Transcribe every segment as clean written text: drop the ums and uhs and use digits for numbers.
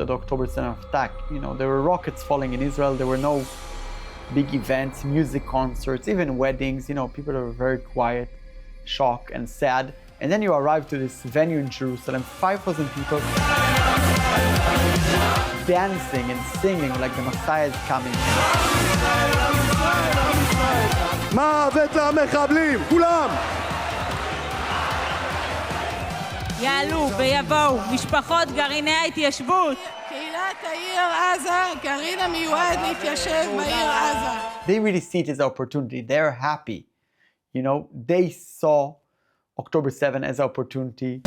after the October 7th attack. You know, there were rockets falling in Israel. There were no big events, music concerts, even weddings. You know, people were very quiet, shocked and sad. And then you arrive to this venue in Jerusalem, 5,000 people dancing and singing like the Messiah is coming. מוות למחבלים, כולם! יעלו ויבואו משפחות גרעיני ההתיישבות. קהילת העיר עזה, גרעין המיועד להתיישב בעיר עזה. They really see it as an opportunity. They're happy. You know, they saw October 7 as an opportunity.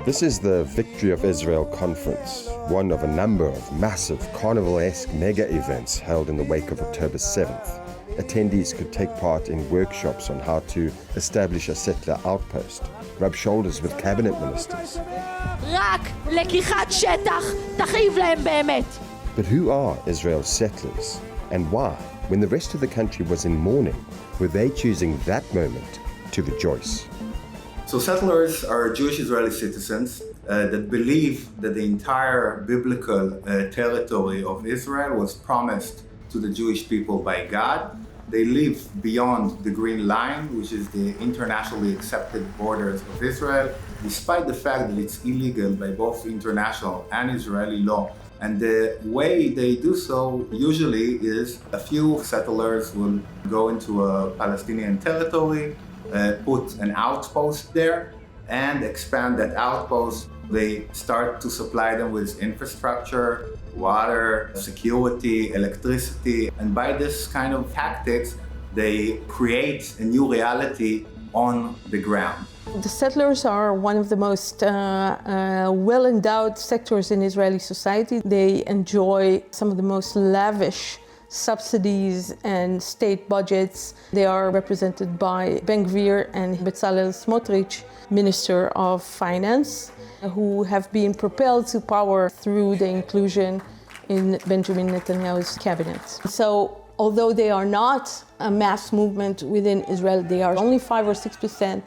This is the Victory of Israel conference, one of a number of massive carnival-esque mega events held in the wake of October 7th. Attendees could take part in workshops on how to establish a settler outpost, rub shoulders with cabinet ministers. רק לקיחת שטח תכאיב להם באמת. But who are Israel's settlers? And why, when the rest of the country was in mourning, were they choosing that moment to rejoice? So settlers are Jewish Israeli citizens that believe that the entire biblical territory of Israel was promised to the Jewish people by God. They live beyond the Green Line, which is the internationally accepted borders of Israel, despite the fact that it's illegal by both international and Israeli law. And the way they do so usually is a few settlers will go into a Palestinian territory, put an outpost there, and expand that outpost. They start to supply them with infrastructure, water, security, electricity, and by this kind of tactics, they create a new reality on the ground. The settlers are one of the most well-endowed sectors in Israeli society. They enjoy some of the most lavish subsidies and state budgets. They are represented by Ben Gvir and Bezalel Smotrich, Minister of Finance, who have been propelled to power through the inclusion in Benjamin Netanyahu's cabinet. So, although they are not a mass movement within Israel, they are only 5 or 6%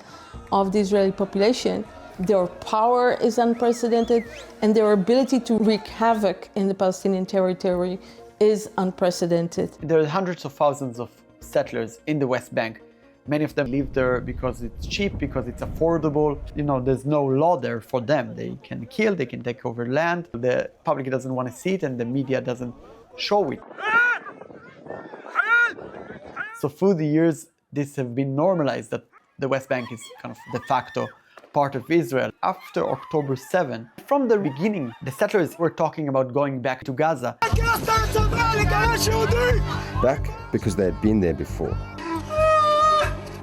of the Israeli population. Their power is unprecedented, and their ability to wreak havoc in the Palestinian territory is unprecedented. There are hundreds of thousands of settlers in the West Bank. Many of them live there because it's cheap, because it's affordable. You know, there's no law there for them. They can kill, they can take over land. The public doesn't want to see it and the media doesn't show it. So through the years, this has been normalized that the West Bank is kind of de facto part of Israel. After October 7, from the beginning, the settlers were talking about going back to Gaza. Back because they had been there before.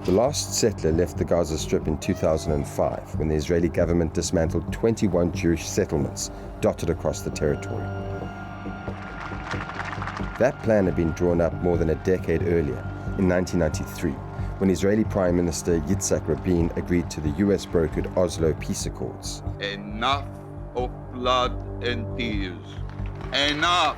The last settler left the Gaza Strip in 2005 when the Israeli government dismantled 21 Jewish settlements dotted across the territory. That plan had been drawn up more than a decade earlier, in 1993, when Israeli Prime Minister Yitzhak Rabin agreed to the US-brokered Oslo Peace Accords. Enough of blood and tears. Enough!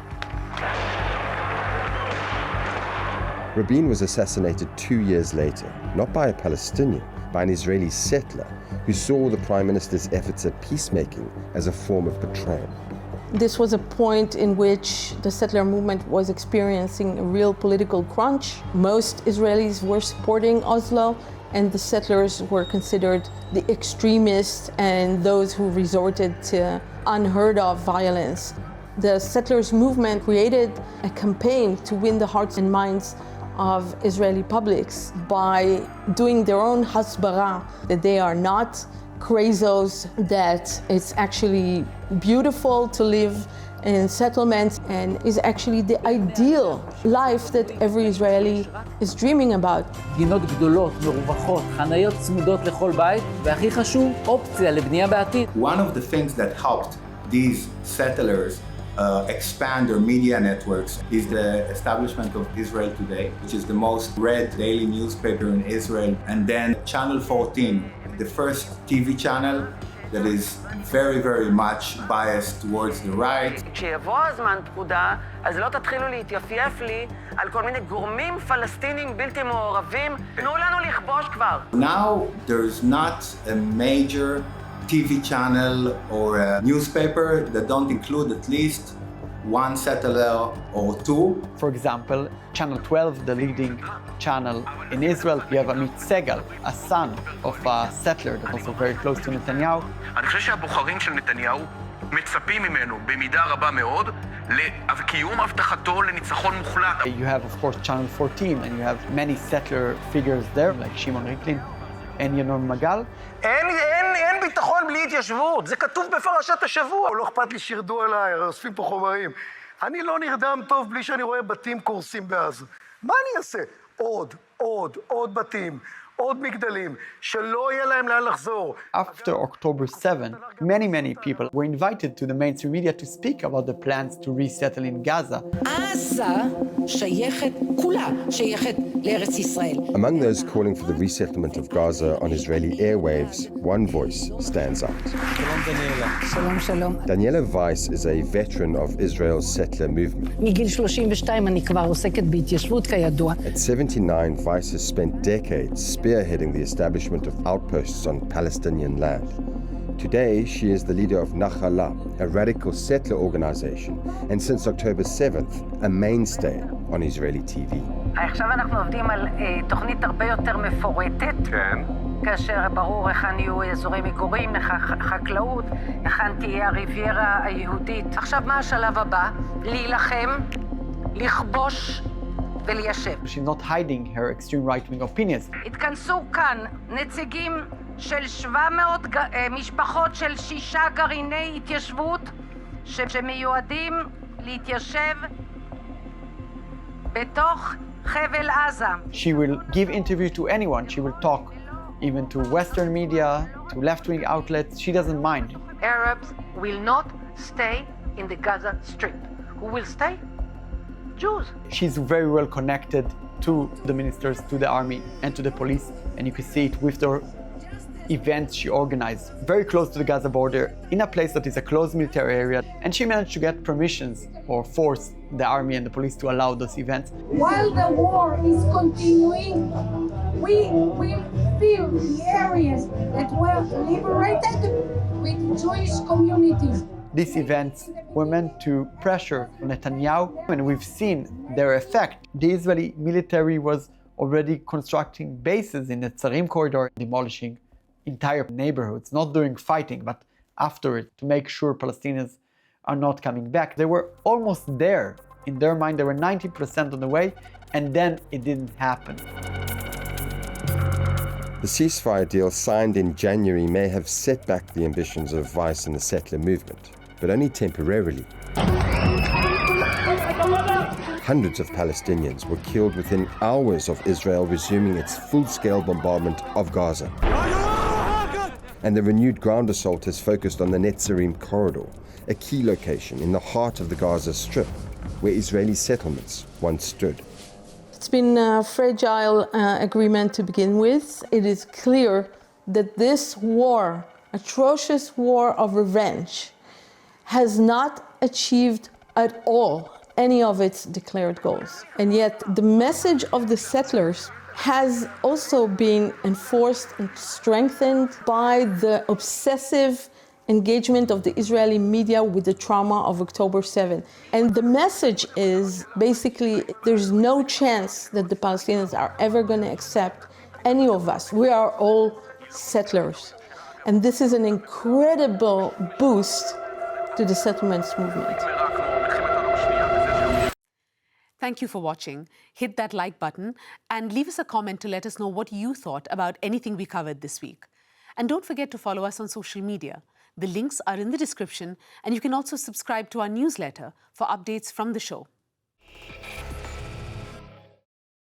Rabin was assassinated 2 years later, not by a Palestinian, by an Israeli settler who saw the Prime Minister's efforts at peacemaking as a form of betrayal. This was a point in which the settler movement was experiencing a real political crunch. Most Israelis were supporting Oslo, and the settlers were considered the extremists and those who resorted to unheard of violence. The settlers movement created a campaign to win the hearts and minds of Israeli publics by doing their own hasbara, that they are not crazos, that it's actually beautiful to live in settlements and is actually the ideal life that every Israeli is dreaming about. גינות גדולות, מרווחות, חניות צמודות לכל בית, והכי חשוב, אופציה לבנייה בעתיד. One of the things that helped these settlers expand their media networks is the establishment of Israel Today, which is the most read daily newspaper in Israel, and then Channel 14, the first TV channel that is very, very much biased towards the right. כשיבוא הזמן פקודה, אז לא תתחילו להתייפייף לי על כל מיני גורמים פלסטינים בלתי מעורבים. תנו לנו לכבוש כבר. Now there's not a major TV channel or a newspaper that don't include at least one settler or two. For example, Channel 12, the leading channel in Israel, you have Amit Segal, a son of a settler that's also very close to Netanyahu. אני חושב שהבוחרים של נתניהו מצפים ממנו במידה רבה מאוד לקיום הבטחתו לניצחון מוחלט. You have, of course, Channel 14, and you have many settler figures there, like Shimon Riklin and ינון מגל. אין ביטחון בלי התיישבות, זה כתוב בפרשת השבוע. לא אכפת לי שירדו עליי, הרי אוספים פה חומרים. אני לא נרדם טוב בלי שאני רואה בתים קורסים בעזה. מה אני אעשה? עוד בתים, עוד מגדלים, שלא יהיה להם לאן לחזור. After October 7, many people were invited to the mainstream media to speak about the plans to resettle in Gaza. עזה שייכת, כולה שייכת לארץ ישראל. Among those calling for the resettlement of Gaza on Israeli airwaves, one voice stands out. שלום. Daniela Weiss is a veteran of Israel's settler movement. מגיל 32 אני כבר עוסקת בהתיישבות כידוע. At 79, Weiss has spent decades spearheading the establishment of outposts on Palestinian land. Today, she is the leader of Hilla, a radical settler organization, and since October 7th, a mainstay on Israeli TV. עכשיו אנחנו עובדים על תוכנית הרבה יותר מפורטת. כן. כאשר ברור היכן יהיו אזורי מגורים, חקלאות, היכן תהיה הריביירה היהודית. עכשיו מה השלב הבא? להילחם, לכבוש וליישב. She's not hiding her extreme right-wing opinions. התכנסו כאן נציגים של 700 משפחות של 6 גרעיני התיישבות שמיועדים להתיישב בתוך חבל עזה. She will give interview to anyone. She will talk even to Western media, to left-wing outlets. She doesn't mind. Arabs will not stay in the Gaza Strip. Who will stay? Jews. She's very well connected to the ministers, to the army, and to the police, and you can see it with the events she organized very close to the Gaza border in a place that is a closed military area, and she managed to get permissions or force the army and the police to allow those events. While the war is continuing, we will fill the areas that were liberated with Jewish communities. These events were meant to pressure Netanyahu, and we've seen their effect. The Israeli military was already constructing bases in the Tzarim corridor, demolishing entire neighborhoods, not during fighting, but after it, to make sure Palestinians are not coming back. They were almost there. In their mind, they were 90% on the way, and then it didn't happen. The ceasefire deal signed in January may have set back the ambitions of Weiss and the settler movement, but only temporarily. Hundreds of Palestinians were killed within hours of Israel resuming its full-scale bombardment of Gaza. And the renewed ground assault has focused on the Netzarim corridor, a key location in the heart of the Gaza Strip, where Israeli settlements once stood. It's been a fragile agreement to begin with. It is clear that this war, atrocious war of revenge, has not achieved at all any of its declared goals. And yet the message of the settlers has also been enforced and strengthened by the obsessive engagement of the Israeli media with the trauma of October 7. And the message is basically there's no chance that the Palestinians are ever going to accept any of us. We are all settlers. And this is an incredible boost to the settlements movement. Thank you for watching. Hit that like button and leave us a comment to let us know what you thought about anything we covered this week. And don't forget to follow us on social media. The links are in the description, and you can also subscribe to our newsletter for updates from the show.